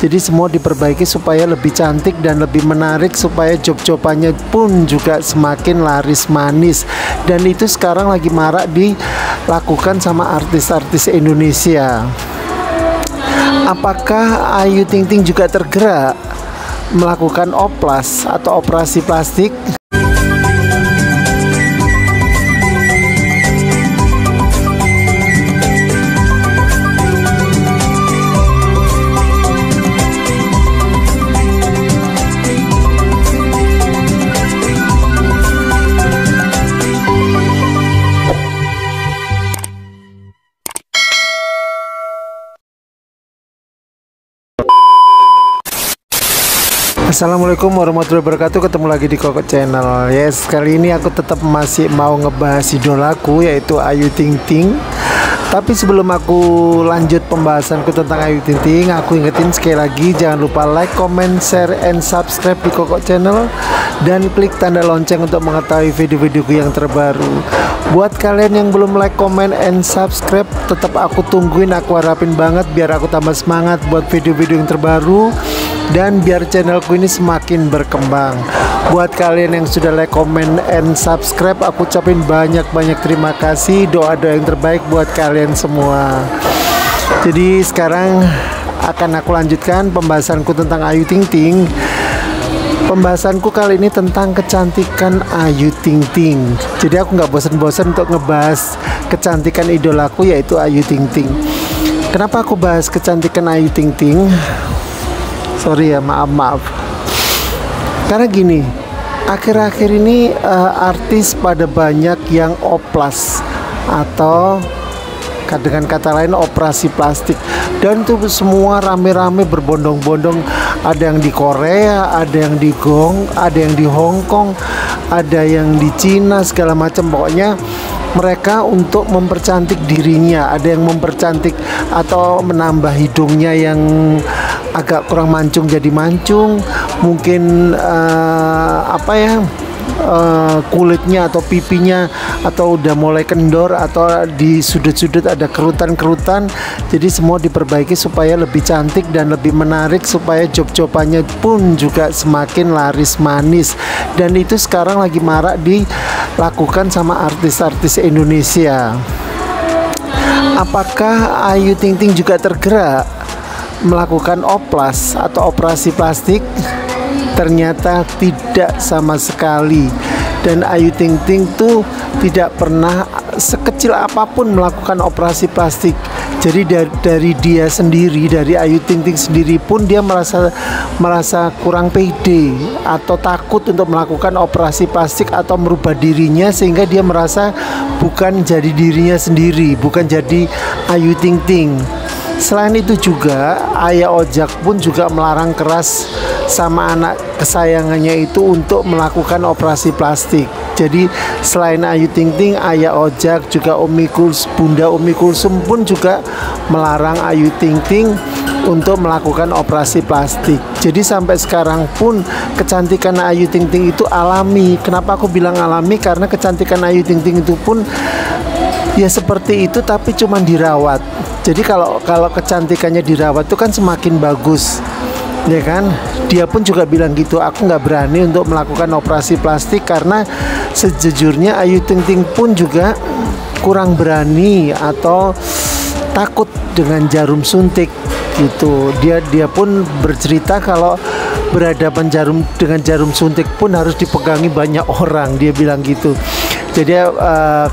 Jadi semua diperbaiki supaya lebih cantik dan lebih menarik, supaya job-jobannya pun juga semakin laris manis. Dan itu sekarang lagi marak dilakukan sama artis-artis Indonesia. Apakah Ayu Ting Ting juga tergerak melakukan oplas atau operasi plastik? Assalamualaikum warahmatullahi wabarakatuh. Ketemu lagi di Koko Channel. Yes, kali ini aku tetap masih mau ngebahas idolaku, yaitu Ayu Ting Ting. Tapi sebelum aku lanjut pembahasanku tentang Ayu Ting Ting, aku ingetin sekali lagi, jangan lupa like, comment, share, and subscribe di Koko Channel, dan klik tanda lonceng untuk mengetahui video-videoku yang terbaru. Buat kalian yang belum like, comment, and subscribe, tetap aku tungguin, aku harapin banget biar aku tambah semangat buat video-video yang terbaru dan biar channelku ini semakin berkembang. Buat kalian yang sudah like, comment, and subscribe, aku ucapin banyak-banyak terima kasih. Doa-doa yang terbaik buat kalian semua. Jadi sekarang akan aku lanjutkan pembahasanku tentang Ayu Ting Ting. Pembahasanku kali ini tentang kecantikan Ayu Ting Ting. Jadi aku nggak bosan-bosan untuk ngebahas kecantikan idolaku, yaitu Ayu Ting Ting. Kenapa aku bahas kecantikan Ayu Ting Ting? Sorry ya, maaf. Karena gini, akhir-akhir ini artis pada banyak yang oplas atau dengan kata lain operasi plastik, dan itu semua rame-rame berbondong-bondong. Ada yang di Korea, ada yang di ada yang di Hong Kong, ada yang di Cina, segala macam. Pokoknya mereka untuk mempercantik dirinya, ada yang mempercantik atau menambah hidungnya yang agak kurang mancung jadi mancung, mungkin kulitnya atau pipinya atau udah mulai kendor, atau di sudut-sudut ada kerutan-kerutan. Jadi semua diperbaiki supaya lebih cantik dan lebih menarik, supaya job-jobannya pun juga semakin laris manis. Dan itu sekarang lagi marak dilakukan sama artis-artis Indonesia. Apakah Ayu Ting Ting juga tergerak melakukan oplas atau operasi plastik? Ternyata tidak sama sekali. Dan Ayu Ting Ting tuh tidak pernah sekecil apapun melakukan operasi plastik. Jadi dari dia sendiri, dari Ayu Ting Ting sendiri pun dia merasa kurang pede atau takut untuk melakukan operasi plastik atau merubah dirinya, sehingga dia merasa bukan jadi dirinya sendiri, bukan jadi Ayu Ting Ting. Selain itu juga Ayah Ojak pun juga melarang keras sama anak kesayangannya itu untuk melakukan operasi plastik. Jadi selain Ayu Ting Ting, Ayah Ojak juga Bunda Umi Kulsum pun juga melarang Ayu Ting Ting untuk melakukan operasi plastik. Jadi sampai sekarang pun kecantikan Ayu Ting Ting itu alami. Kenapa aku bilang alami? Karena kecantikan Ayu Ting Ting itu pun ya seperti itu, tapi cuma dirawat. Jadi kalau kecantikannya dirawat itu kan semakin bagus, ya kan? Dia pun juga bilang gitu, aku nggak berani untuk melakukan operasi plastik karena sejujurnya Ayu Ting Ting pun juga kurang berani atau takut dengan jarum suntik gitu. Dia pun bercerita kalau berhadapan dengan jarum suntik pun harus dipegangi banyak orang, dia bilang gitu. Jadi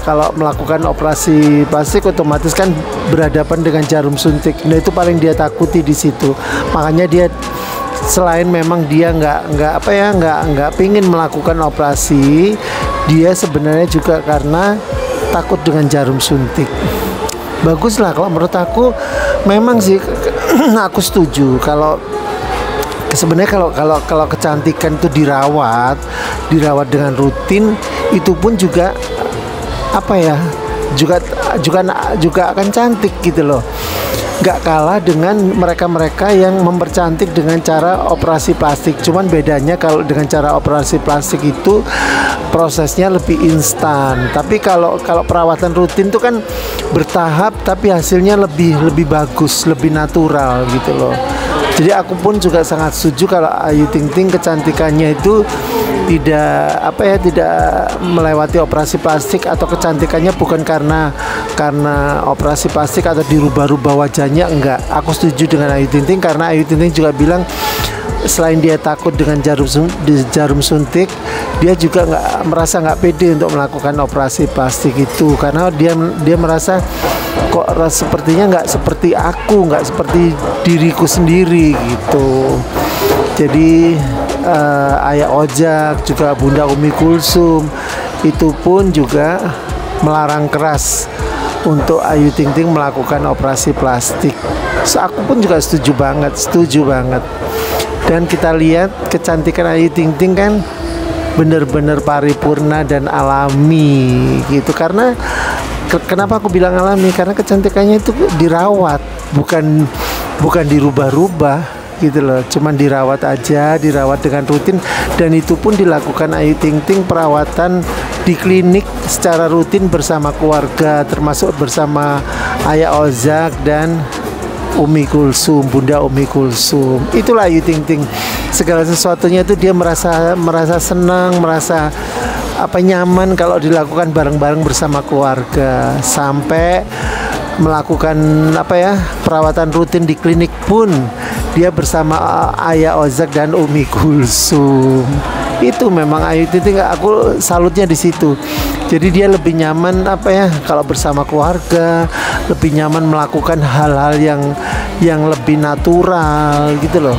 kalau melakukan operasi plastik otomatis kan berhadapan dengan jarum suntik. Nah itu paling dia takuti di situ. Makanya dia selain memang dia nggak pingin melakukan operasi, dia sebenarnya juga karena takut dengan jarum suntik. Bagus lah kalau menurut aku. Memang sih aku setuju kalau sebenarnya kalau kecantikan itu dirawat dengan rutin, itu pun juga juga akan cantik gitu loh. Gak kalah dengan mereka-mereka yang mempercantik dengan cara operasi plastik. Cuman bedanya kalau dengan cara operasi plastik itu prosesnya lebih instan. Tapi kalau perawatan rutin itu kan bertahap, tapi hasilnya lebih bagus, lebih natural gitu loh. Jadi aku pun juga sangat setuju kalau Ayu Ting Ting kecantikannya itu tidak melewati operasi plastik, atau kecantikannya bukan karena operasi plastik atau dirubah-rubah wajahnya, enggak. Aku setuju dengan Ayu Ting Ting karena Ayu Ting Ting juga bilang selain dia takut dengan jarum suntik, dia juga merasa nggak pede untuk melakukan operasi plastik itu, karena dia merasa kok sepertinya nggak seperti aku, nggak seperti diriku sendiri gitu. Jadi Ayah Ojak juga Bunda Umi Kulsum itu pun juga melarang keras untuk Ayu Ting Ting melakukan operasi plastik. So, aku pun juga setuju banget. Dan kita lihat kecantikan Ayu Ting Ting kan benar-benar paripurna dan alami gitu. Karena kenapa aku bilang alami? Karena kecantikannya itu dirawat, bukan dirubah-rubah gitu loh. Cuman dirawat aja, dirawat dengan rutin, dan itu pun dilakukan Ayu Ting Ting perawatan di klinik secara rutin bersama keluarga, termasuk bersama Ayah Ozak dan Umi Kulsum, Bunda Umi Kulsum. Itulah Ayu Ting Ting. Segala sesuatunya itu dia merasa senang, merasa nyaman kalau dilakukan bareng-bareng bersama keluarga. Sampai melakukan perawatan rutin di klinik pun dia bersama Ayah Ozak dan Umi Kulsum. Itu memang Ayu Ting Ting, aku salutnya di situ. Jadi dia lebih nyaman kalau bersama keluarga, lebih nyaman melakukan hal-hal yang lebih natural gitu loh.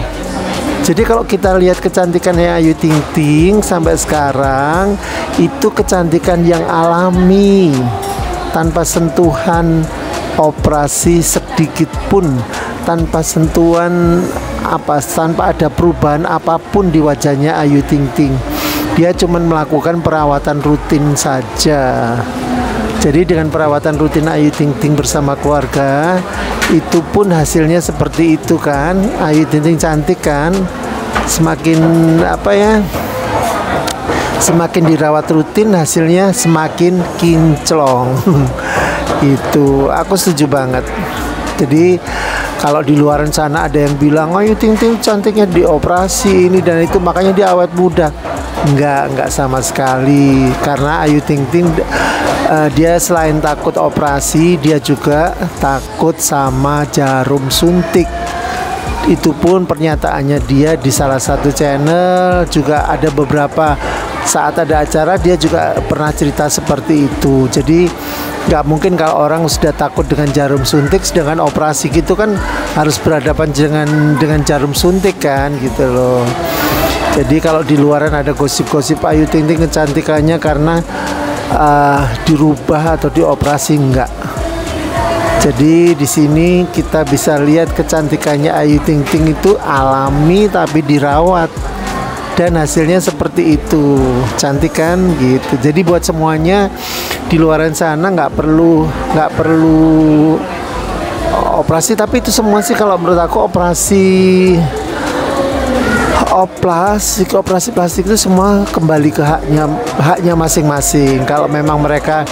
Jadi kalau kita lihat kecantikannya Ayu Ting Ting sampai sekarang, itu kecantikan yang alami, tanpa sentuhan operasi sedikit pun, tanpa sentuhan tanpa ada perubahan apapun di wajahnya Ayu Ting Ting. Dia cuma melakukan perawatan rutin saja. Jadi dengan perawatan rutin Ayu Ting Ting bersama keluarga, itu pun hasilnya seperti itu kan. Ayu Ting Ting cantik kan. Semakin dirawat rutin, hasilnya semakin kinclong. Itu aku setuju banget. Jadi kalau di luar sana ada yang bilang Ayu Ting Ting cantiknya dioperasi ini dan itu makanya dia awet muda. Enggak sama sekali. Karena Ayu Ting Ting dia selain takut operasi, dia juga takut sama jarum suntik. Itu pun pernyataannya dia di salah satu channel. Juga ada beberapa saat ada acara dia juga pernah cerita seperti itu. Jadi nggak mungkin kalau orang sudah takut dengan jarum suntik, sedangkan operasi gitu kan harus berhadapan dengan jarum suntik kan gitu loh. Jadi kalau di luaran ada gosip-gosip Ayu Ting Ting kecantikannya karena dirubah atau dioperasi, enggak. Jadi di sini kita bisa lihat kecantikannya Ayu Ting Ting itu alami tapi dirawat, dan hasilnya seperti itu, cantik kan gitu. Jadi buat semuanya di luaran sana nggak perlu operasi, tapi itu semua sih kalau menurut aku operasi plastik itu semua kembali ke haknya masing-masing. Kalau memang mereka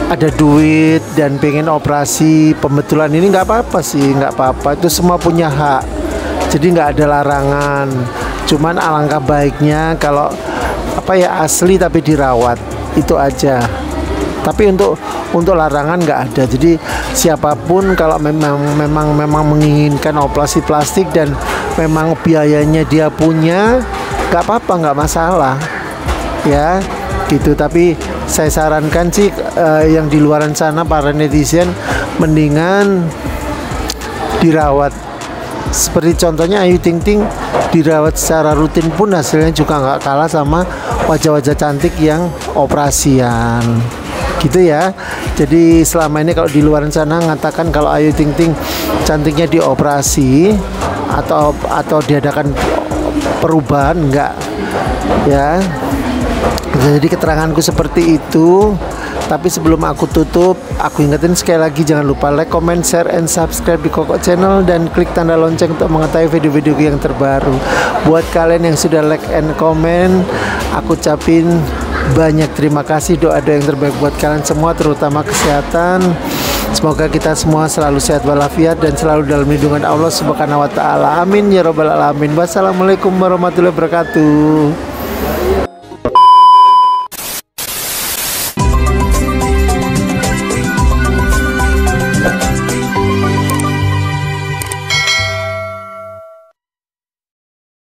ada duit dan pengen operasi pembetulan ini nggak apa-apa, itu semua punya hak. Jadi nggak ada larangan. Cuman alangkah baiknya kalau asli tapi dirawat, itu aja. Tapi untuk larangan nggak ada. Jadi siapapun kalau memang menginginkan operasi plastik dan memang biayanya dia punya, nggak apa-apa, nggak masalah ya gitu. Tapi saya sarankan sih yang di luaran sana para netizen mendingan dirawat. Seperti contohnya Ayu Ting Ting dirawat secara rutin pun hasilnya juga nggak kalah sama wajah-wajah cantik yang operasian gitu ya. Jadi selama ini kalau di luar sana mengatakan kalau Ayu Ting Ting cantiknya dioperasi atau diadakan perubahan, enggak ya. Jadi keteranganku seperti itu. Tapi sebelum aku tutup, aku ingetin sekali lagi, jangan lupa like, comment, share, and subscribe di Koko Channel, dan klik tanda lonceng untuk mengetahui video-video yang terbaru. Buat kalian yang sudah like and comment, aku ucapin banyak terima kasih. Doa yang terbaik buat kalian semua, terutama kesehatan, Semoga kita semua selalu sehat walafiat dan selalu dalam lindungan Allah Subhanahu wa taala. Amin ya rabbal alamin. Wassalamualaikum warahmatullahi wabarakatuh.